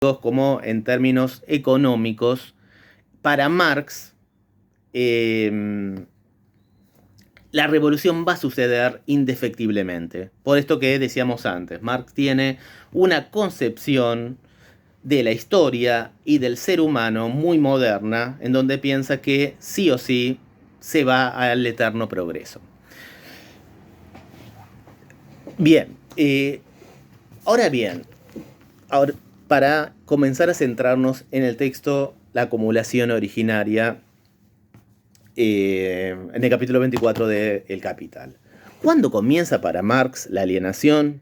como en términos económicos, para Marx, la revolución va a suceder indefectiblemente. Por esto que decíamos antes, Marx tiene una concepción de la historia y del ser humano muy moderna, en donde piensa que sí o sí se va al eterno progreso. Bien, ahora bien, para comenzar a centrarnos en el texto La acumulación originaria, en el capítulo 24 de El Capital. ¿Cuándo comienza para Marx la alienación?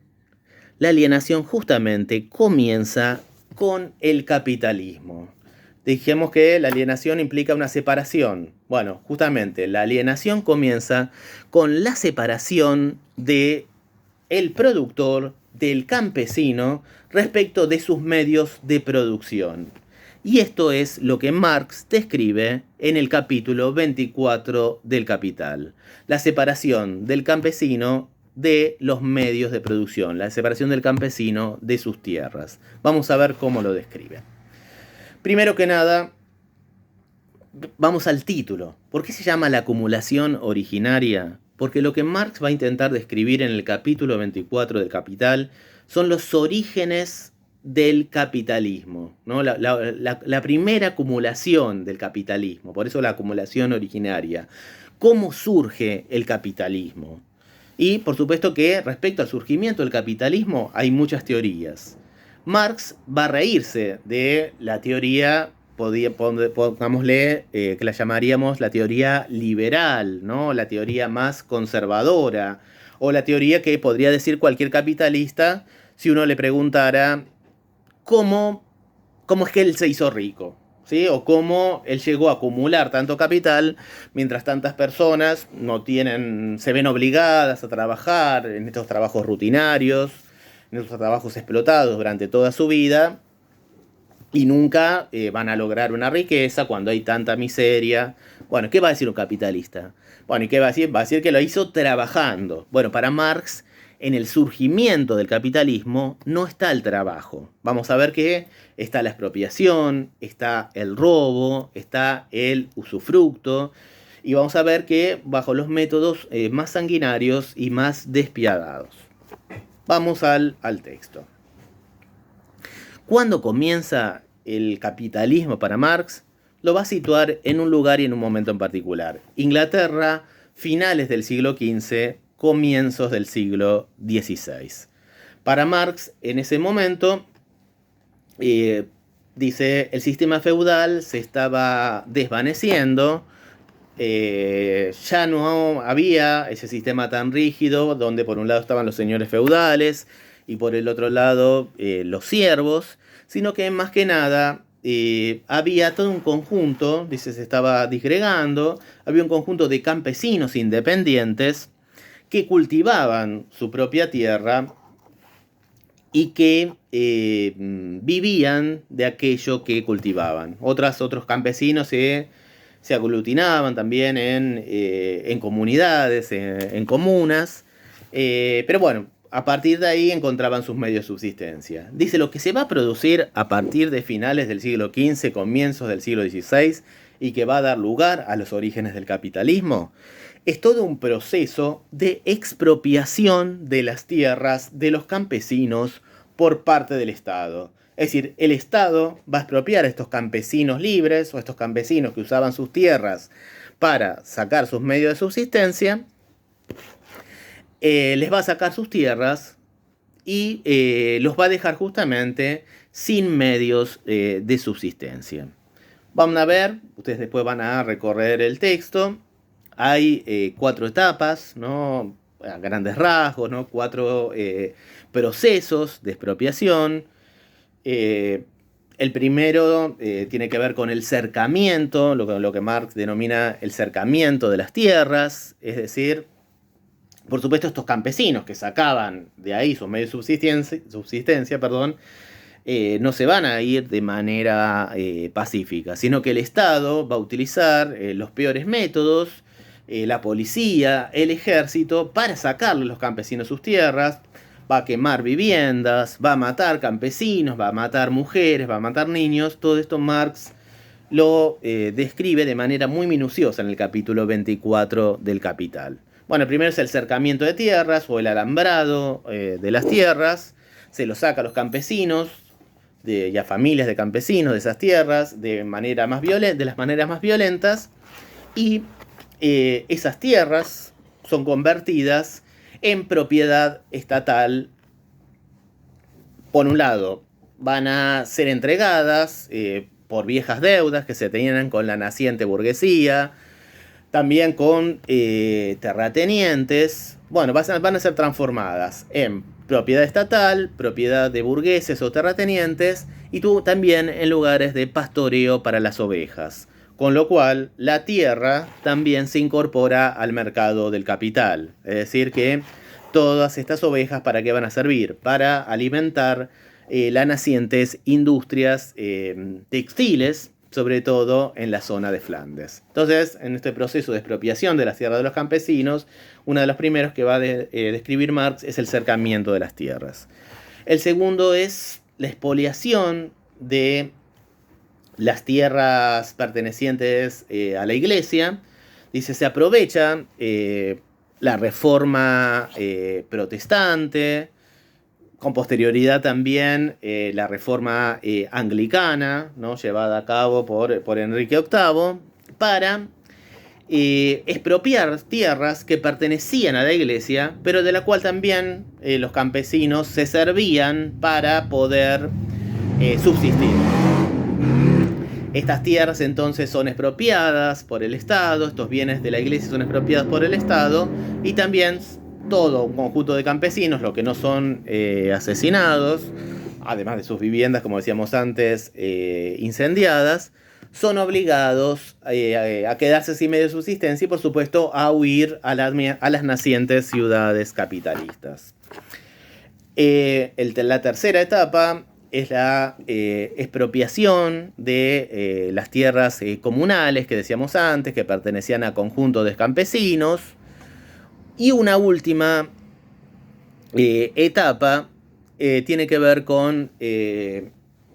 La alienación justamente comienza con el capitalismo. Dijimos que la alienación implica una separación. Bueno, justamente la alienación comienza con la separación de el productor del campesino respecto de sus medios de producción. Y esto es lo que Marx describe en el capítulo 24 del Capital. La separación del campesino de los medios de producción, la separación del campesino de sus tierras. Vamos a ver cómo lo describe. Primero que nada, vamos al título. ¿Por qué se llama la acumulación originaria? Porque lo que Marx va a intentar describir en el capítulo 24 del Capital son los orígenes del capitalismo, ¿no? La primera acumulación del capitalismo, por eso la acumulación originaria. ¿Cómo surge el capitalismo? Y por supuesto que respecto al surgimiento del capitalismo hay muchas teorías. Marx va a reírse de la teoría, pongámosle, que la llamaríamos la teoría liberal, ¿no? La teoría más conservadora, o la teoría que podría decir cualquier capitalista si uno le preguntara cómo es que él se hizo rico, ¿sí? O cómo él llegó a acumular tanto capital mientras tantas personas se ven obligadas a trabajar en estos trabajos rutinarios, en estos trabajos explotados durante toda su vida y nunca van a lograr una riqueza cuando hay tanta miseria. Bueno, ¿qué va a decir un capitalista? Bueno, ¿y qué va a decir? Va a decir que lo hizo trabajando. Bueno, para Marx, en el surgimiento del capitalismo no está el trabajo. Vamos a ver que está la expropiación, está el robo, está el usufructo, y vamos a ver que bajo los métodos más sanguinarios y más despiadados. Vamos al texto. ¿Cuándo comienza el capitalismo para Marx? Lo va a situar en un lugar y en un momento en particular. Inglaterra, finales del siglo XV, comienzos del siglo XVI. Para Marx, en ese momento, dice, el sistema feudal se estaba desvaneciendo, ya no había ese sistema tan rígido donde por un lado estaban los señores feudales y por el otro lado los siervos, sino que más que nada había todo un conjunto, dice, se estaba disgregando, había un conjunto de campesinos independientes que cultivaban su propia tierra y que vivían de aquello que cultivaban. Otros campesinos se aglutinaban también en comunidades, en comunas, pero bueno, a partir de ahí encontraban sus medios de subsistencia. Dice, lo que se va a producir a partir de finales del siglo XV, comienzos del siglo XVI, y que va a dar lugar a los orígenes del capitalismo, es todo un proceso de expropiación de las tierras de los campesinos por parte del Estado. Es decir, el Estado va a expropiar a estos campesinos libres o a estos campesinos que usaban sus tierras para sacar sus medios de subsistencia, les va a sacar sus tierras y los va a dejar justamente sin medios de subsistencia. Vamos a ver, ustedes después van a recorrer el texto. Hay 4 etapas, ¿no? A grandes rasgos, ¿no? 4 procesos de expropiación. El primero tiene que ver con el cercamiento, lo que Marx denomina el cercamiento de las tierras, es decir, por supuesto estos campesinos que sacaban de ahí sus medios de subsistencia, no se van a ir de manera pacífica, sino que el Estado va a utilizar los peores métodos, la policía, el ejército, para sacarle a los campesinos sus tierras, va a quemar viviendas, va a matar campesinos, va a matar mujeres, va a matar niños. Todo esto Marx lo describe de manera muy minuciosa en el capítulo 24 del Capital. Bueno, primero es el cercamiento de tierras o el alambrado de las tierras. Se lo saca a los campesinos y a familias de campesinos de esas tierras de las maneras más violentas. Y esas tierras son convertidas en propiedad estatal. Por un lado, van a ser entregadas por viejas deudas que se tenían con la naciente burguesía, también con terratenientes. Bueno, van a ser transformadas en propiedad estatal, propiedad de burgueses o terratenientes, y también en lugares de pastoreo para las ovejas. Con lo cual, la tierra también se incorpora al mercado del capital. Es decir, que todas estas ovejas, ¿para qué van a servir? Para alimentar las nacientes industrias textiles, sobre todo en la zona de Flandes. Entonces, en este proceso de expropiación de las tierras de los campesinos, uno de los primeros que va a describir Marx es el cercamiento de las tierras. El segundo es la expoliación de las tierras pertenecientes a la iglesia. Dice, se aprovecha la reforma protestante, con posterioridad también la reforma anglicana, ¿no? Llevada a cabo por Enrique VIII, para expropiar tierras que pertenecían a la iglesia, pero de la cual también los campesinos se servían para poder subsistir. Estas tierras entonces son expropiadas por el Estado, estos bienes de la iglesia son expropiados por el Estado, y también todo un conjunto de campesinos, los que no son asesinados, además de sus viviendas, como decíamos antes, incendiadas, son obligados a quedarse sin medio de subsistencia y, por supuesto, a huir a las nacientes ciudades capitalistas. La tercera etapa es la expropiación de las tierras comunales que decíamos antes, que pertenecían a conjuntos de campesinos. Y una última etapa tiene que ver con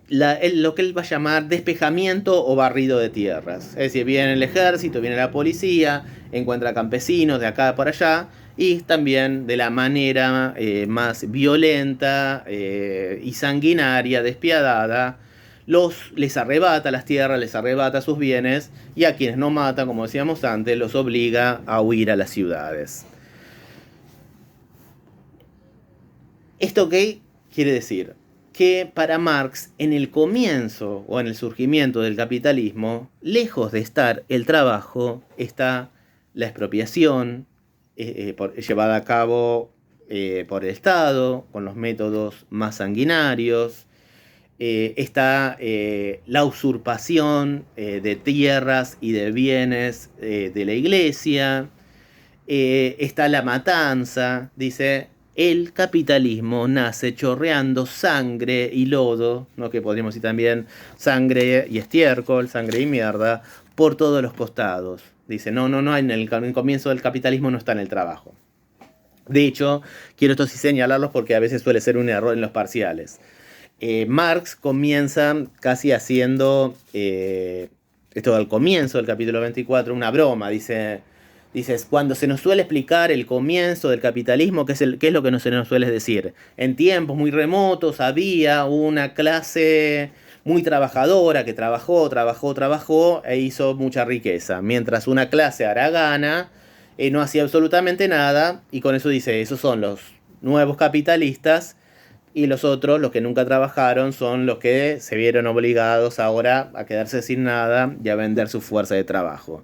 lo que él va a llamar despejamiento o barrido de tierras. Es decir, viene el ejército, viene la policía, encuentra campesinos de acá por allá, y también de la manera más violenta y sanguinaria, despiadada, les arrebata las tierras, les arrebata sus bienes, y a quienes no matan, como decíamos antes, los obliga a huir a las ciudades. ¿Esto qué quiere decir? Que para Marx, en el comienzo o en el surgimiento del capitalismo, lejos de estar el trabajo, está la expropiación llevada a cabo por el Estado, con los métodos más sanguinarios. Está la usurpación de tierras y de bienes de la iglesia. Está la matanza, dice. El capitalismo nace chorreando sangre y lodo, ¿no? Que podríamos decir también sangre y estiércol, sangre y mierda, por todos los costados. Dice, no, en el comienzo del capitalismo no está en el trabajo. De hecho, quiero esto sí señalarlos porque a veces suele ser un error en los parciales. Marx comienza casi haciendo, esto al comienzo del capítulo 24, una broma, dice, cuando se nos suele explicar el comienzo del capitalismo, ¿qué es lo que se nos suele decir? En tiempos muy remotos había una clase muy trabajadora que trabajó e hizo mucha riqueza, mientras una clase haragana no hacía absolutamente nada, y con eso dice, esos son los nuevos capitalistas, y los otros, los que nunca trabajaron, son los que se vieron obligados ahora a quedarse sin nada y a vender su fuerza de trabajo.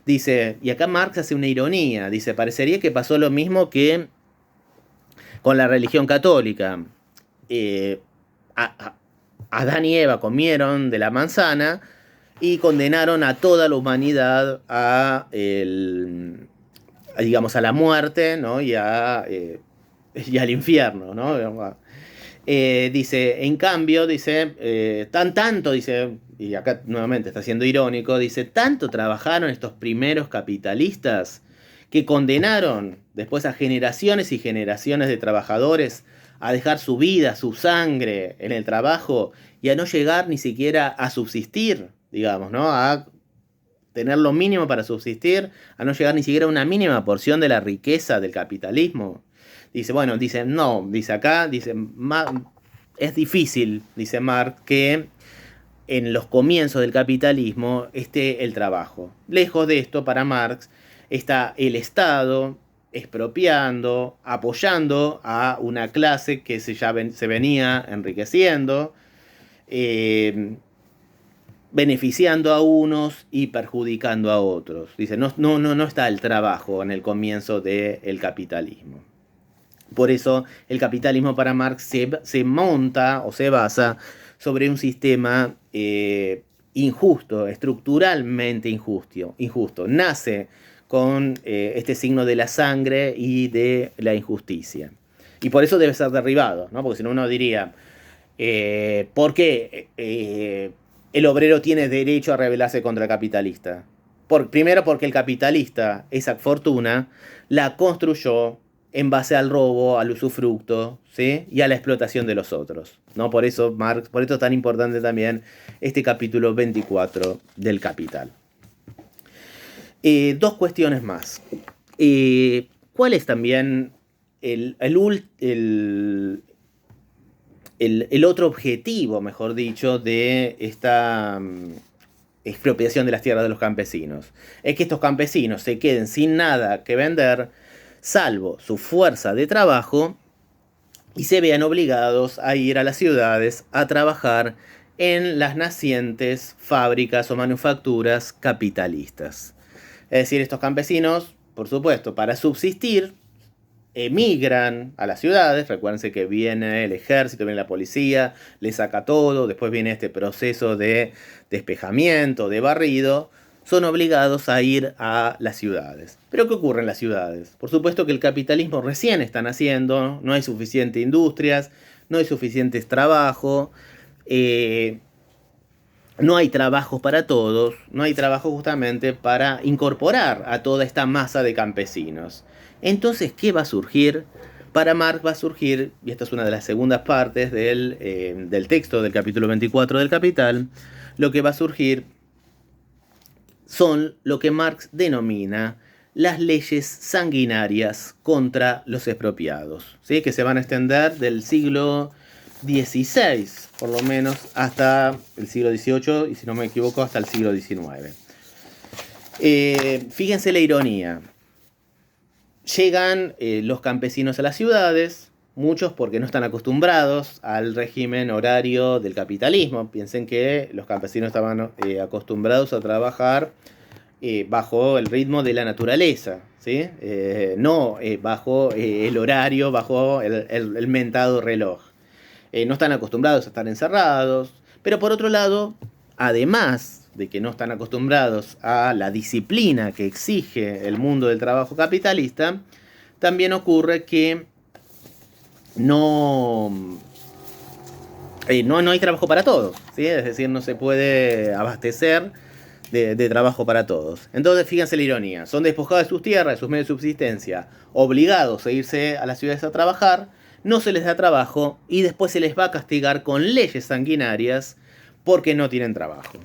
Dice, y acá Marx hace una ironía, dice, parecería que pasó lo mismo que con la religión católica. Adán y Eva comieron de la manzana y condenaron a toda la humanidad a la muerte, ¿no? y al infierno, ¿no? Dice, en cambio, dice, tanto, dice, y acá nuevamente está siendo irónico, dice, tanto trabajaron estos primeros capitalistas que condenaron después a generaciones y generaciones de trabajadores a dejar su vida, su sangre en el trabajo y a no llegar ni siquiera a subsistir, digamos, ¿no? A tener lo mínimo para subsistir, a no llegar ni siquiera a una mínima porción de la riqueza del capitalismo. Dice, bueno, dice, no, dice acá, dice, es difícil, dice Marx, que en los comienzos del capitalismo esté el trabajo. Lejos de esto, para Marx, está el Estado expropiando, apoyando a una clase que se venía enriqueciendo, beneficiando a unos y perjudicando a otros. Dice, no está el trabajo en el comienzo del capitalismo. Por eso el capitalismo para Marx se monta o se basa sobre un sistema injusto, estructuralmente injusto. Nace con este signo de la sangre y de la injusticia. Y por eso debe ser derribado, ¿no? Porque si no uno diría, ¿por qué el obrero tiene derecho a rebelarse contra el capitalista? Primero porque el capitalista, esa fortuna, la construyó en base al robo, al usufructo, ¿sí? Y a la explotación de los otros, ¿no? Por eso es tan importante también este capítulo 24 del Capital. Dos cuestiones más. ¿Cuál es también el otro objetivo, mejor dicho, de esta expropiación de las tierras de los campesinos? Es que estos campesinos se queden sin nada que vender, salvo su fuerza de trabajo, y se vean obligados a ir a las ciudades a trabajar en las nacientes fábricas o manufacturas capitalistas. Es decir, estos campesinos, por supuesto, para subsistir, emigran a las ciudades. Recuérdense que viene el ejército, viene la policía, les saca todo, después viene este proceso de despejamiento, de barrido. Son obligados a ir a las ciudades. ¿Pero qué ocurre en las ciudades? Por supuesto que el capitalismo recién está naciendo, no hay suficientes industrias, no hay suficientes trabajos, no hay trabajo para todos, no hay trabajo justamente para incorporar a toda esta masa de campesinos. Entonces, ¿qué va a surgir? Para Marx va a surgir, y esta es una de las segundas partes del texto del capítulo 24 del Capital, lo que va a surgir son lo que Marx denomina las leyes sanguinarias contra los expropiados, ¿sí? Que se van a extender del siglo XVI, por lo menos, hasta el siglo XVIII, y si no me equivoco, hasta el siglo XIX. Fíjense la ironía. Llegan los campesinos a las ciudades, muchos porque no están acostumbrados al régimen horario del capitalismo. Piensen que los campesinos estaban acostumbrados a trabajar bajo el ritmo de la naturaleza, ¿sí? No bajo el horario, bajo el mentado reloj. No están acostumbrados a estar encerrados, pero por otro lado, además de que no están acostumbrados a la disciplina que exige el mundo del trabajo capitalista, también ocurre que no hay trabajo para todos, ¿sí? Es decir, no se puede abastecer de trabajo para todos. Entonces, fíjense la ironía. Son despojados de sus tierras, de sus medios de subsistencia, obligados a irse a las ciudades a trabajar, no se les da trabajo y después se les va a castigar con leyes sanguinarias porque no tienen trabajo.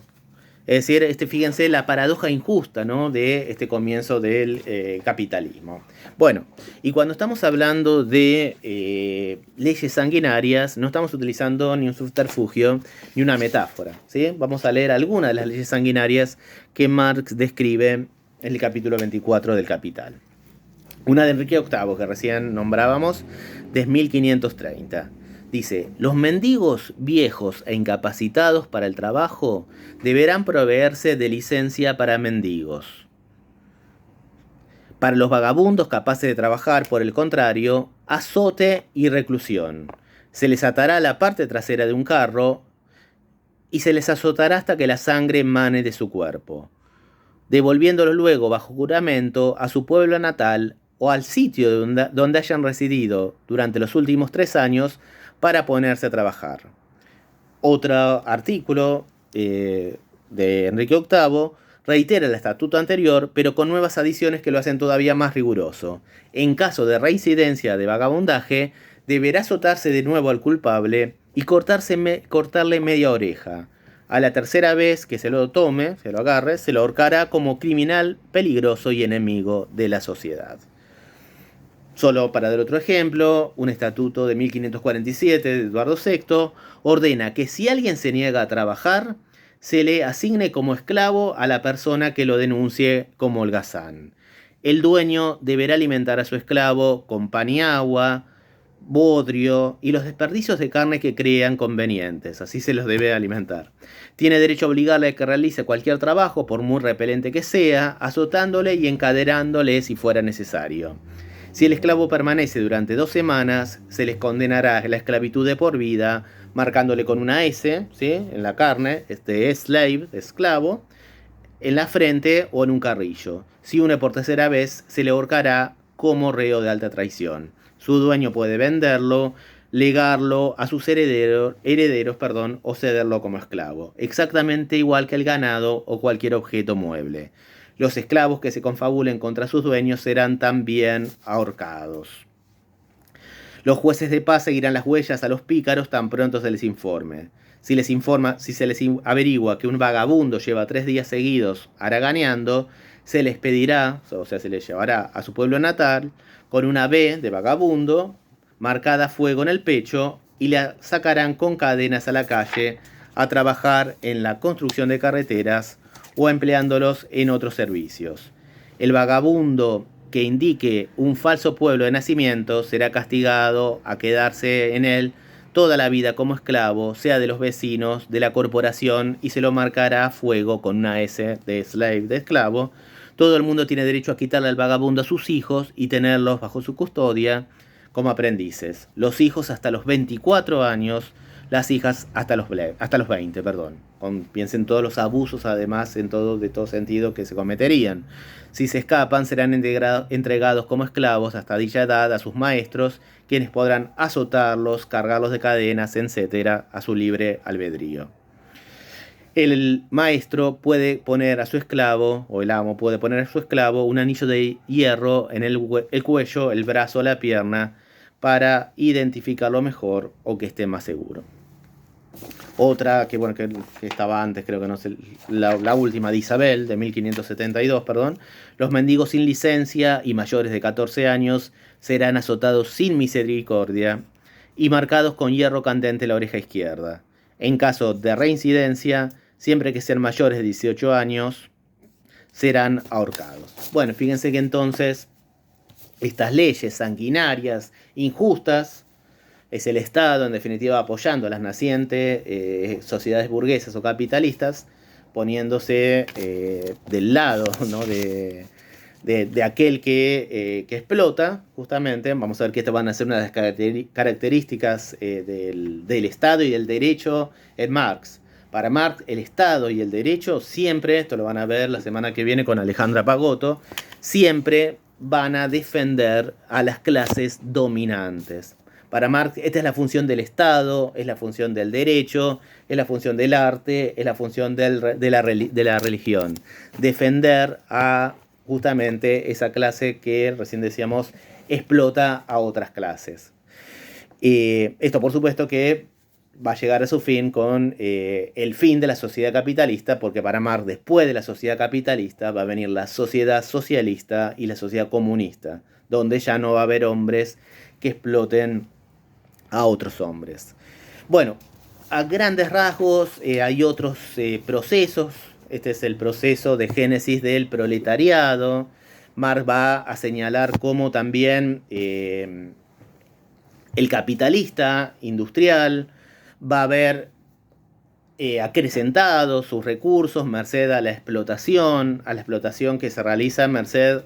Es decir, fíjense la paradoja injusta, ¿no?, de este comienzo del capitalismo. Bueno, y cuando estamos hablando de leyes sanguinarias, no estamos utilizando ni un subterfugio ni una metáfora, ¿sí? Vamos a leer algunas de las leyes sanguinarias que Marx describe en el capítulo 24 del Capital. Una de Enrique VIII, que recién nombrábamos, de 1530. Dice, los mendigos viejos e incapacitados para el trabajo deberán proveerse de licencia para mendigos. Para los vagabundos capaces de trabajar, por el contrario, azote y reclusión. Se les atará a la parte trasera de un carro y se les azotará hasta que la sangre mane de su cuerpo, devolviéndolos luego bajo juramento a su pueblo natal o al sitio donde hayan residido durante los últimos 3 años para ponerse a trabajar. Otro artículo de Enrique VIII reitera el estatuto anterior, pero con nuevas adiciones que lo hacen todavía más riguroso. En caso de reincidencia de vagabundaje, deberá azotarse de nuevo al culpable y cortarle media oreja. A la tercera vez que se lo tome, se lo agarre, se lo ahorcará como criminal peligroso y enemigo de la sociedad. Solo para dar otro ejemplo, un estatuto de 1547 de Eduardo VI ordena que si alguien se niega a trabajar, se le asigne como esclavo a la persona que lo denuncie como holgazán. El dueño deberá alimentar a su esclavo con pan y agua, bodrio y los desperdicios de carne que crean convenientes. Así se los debe alimentar. Tiene derecho a obligarle a que realice cualquier trabajo, por muy repelente que sea, azotándole y encadenándole si fuera necesario. Si el esclavo permanece durante 2 semanas, se les condenará a la esclavitud de por vida, marcándole con una S, ¿sí?, en la carne, slave, esclavo, en la frente o en un carrillo. Si une por tercera vez, se le ahorcará como reo de alta traición. Su dueño puede venderlo, legarlo a sus herederos, o cederlo como esclavo, exactamente igual que el ganado o cualquier objeto mueble. Los esclavos que se confabulen contra sus dueños serán también ahorcados. Los jueces de paz seguirán las huellas a los pícaros tan pronto se les informe. Si se les averigua que un vagabundo lleva 3 días seguidos haraganeando, se les pedirá, o sea, se les llevará a su pueblo natal con una B de vagabundo marcada a fuego en el pecho y le sacarán con cadenas a la calle a trabajar en la construcción de carreteras o empleándolos en otros servicios. El vagabundo que indique un falso pueblo de nacimiento será castigado a quedarse en él toda la vida como esclavo, sea de los vecinos, de la corporación, y se lo marcará a fuego con una S de slave, de esclavo. Todo el mundo tiene derecho a quitarle al vagabundo a sus hijos y tenerlos bajo su custodia como aprendices. Los hijos hasta los 24 años, las hijas hasta los 20, perdón. Piensen todos los abusos, además, de todo sentido que se cometerían. Si se escapan, serán entregados como esclavos hasta dicha edad a sus maestros, quienes podrán azotarlos, cargarlos de cadenas, etc., a su libre albedrío. El maestro puede poner a su esclavo, o el amo puede poner a su esclavo, un anillo de hierro en el cuello, el brazo o la pierna, para identificarlo mejor o que esté más seguro. Otra que estaba antes, creo que no sé, la última de Isabel, de 1572, perdón. Los mendigos sin licencia y mayores de 14 años serán azotados sin misericordia y marcados con hierro candente en la oreja izquierda. En caso de reincidencia, siempre que sean mayores de 18 años, serán ahorcados. Bueno, fíjense que entonces estas leyes sanguinarias, injustas, es el Estado, en definitiva, apoyando a las nacientes sociedades burguesas o capitalistas, poniéndose del lado, ¿no?, de aquel que explota, justamente. Vamos a ver que estas van a ser una de las características del Estado y del derecho en Marx. Para Marx, el Estado y el derecho siempre, esto lo van a ver la semana que viene con Alejandra Pagotto, siempre van a defender a las clases dominantes. Para Marx, esta es la función del Estado, es la función del derecho, es la función del arte, es la función de la religión. Defender a justamente esa clase que recién decíamos explota a otras clases. Esto, por supuesto, que va a llegar a su fin con el fin de la sociedad capitalista, porque para Marx, después de la sociedad capitalista, va a venir la sociedad socialista y la sociedad comunista, donde ya no va a haber hombres que exploten a otros hombres. Bueno, a grandes rasgos hay otros procesos. Este es el proceso de génesis del proletariado. Marx va a señalar cómo también el capitalista industrial va a haber acrecentado sus recursos merced a la explotación que se realiza merced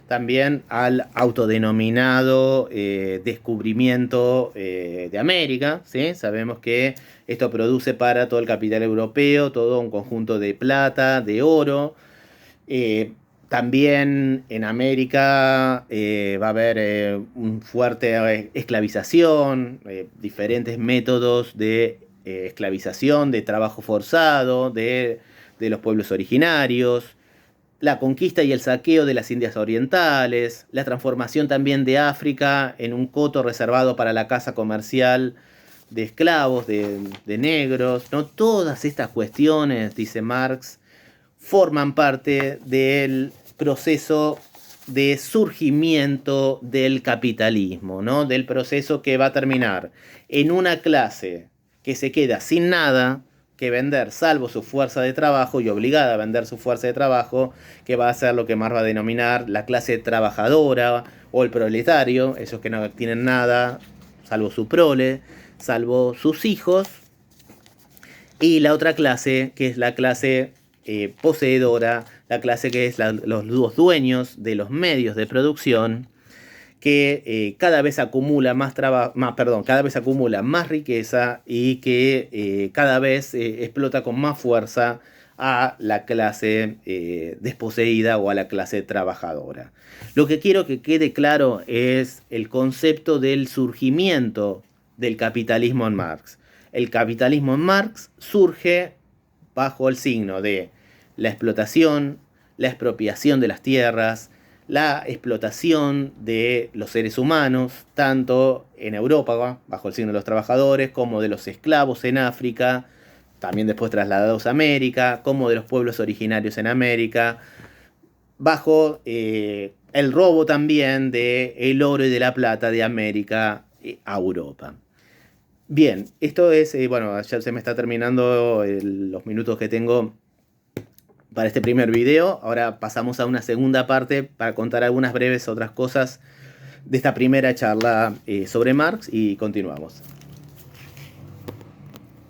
también al autodenominado descubrimiento de América, ¿sí? Sabemos que esto produce para todo el capital europeo todo un conjunto de plata, de oro. También en América va a haber una fuerte esclavización, diferentes métodos de esclavización, de trabajo forzado, de los pueblos originarios. la conquista y el saqueo de las Indias Orientales, la transformación también de África en un coto reservado para la caza comercial de esclavos, de negros, ¿no? Todas estas cuestiones, dice Marx, forman parte del proceso de surgimiento del capitalismo, ¿no? Del proceso que va a terminar en una clase que se queda sin nada que vender, salvo su fuerza de trabajo, y obligada a vender su fuerza de trabajo, que va a ser lo que Marx va a denominar la clase trabajadora o el proletario, esos que no tienen nada, salvo su prole, salvo sus hijos, y la otra clase, que es la clase poseedora, la clase que es los dueños de los medios de producción, que cada vez acumula cada vez acumula más riqueza y que cada vez explota con más fuerza a la clase desposeída o a la clase trabajadora. Lo que quiero que quede claro es el concepto del surgimiento del capitalismo en Marx. El capitalismo en Marx surge bajo el signo de la explotación, la expropiación de las tierras, la explotación de los seres humanos, tanto en Europa, bajo el signo de los trabajadores, como de los esclavos en África, también después trasladados a América, como de los pueblos originarios en América, bajo el robo también del oro y de la plata de América a Europa. Bien, esto es, bueno, ya se me está terminando los minutos que tengo para este primer video. Ahora pasamos a una segunda parte para contar algunas breves otras cosas de esta primera charla sobre Marx y continuamos.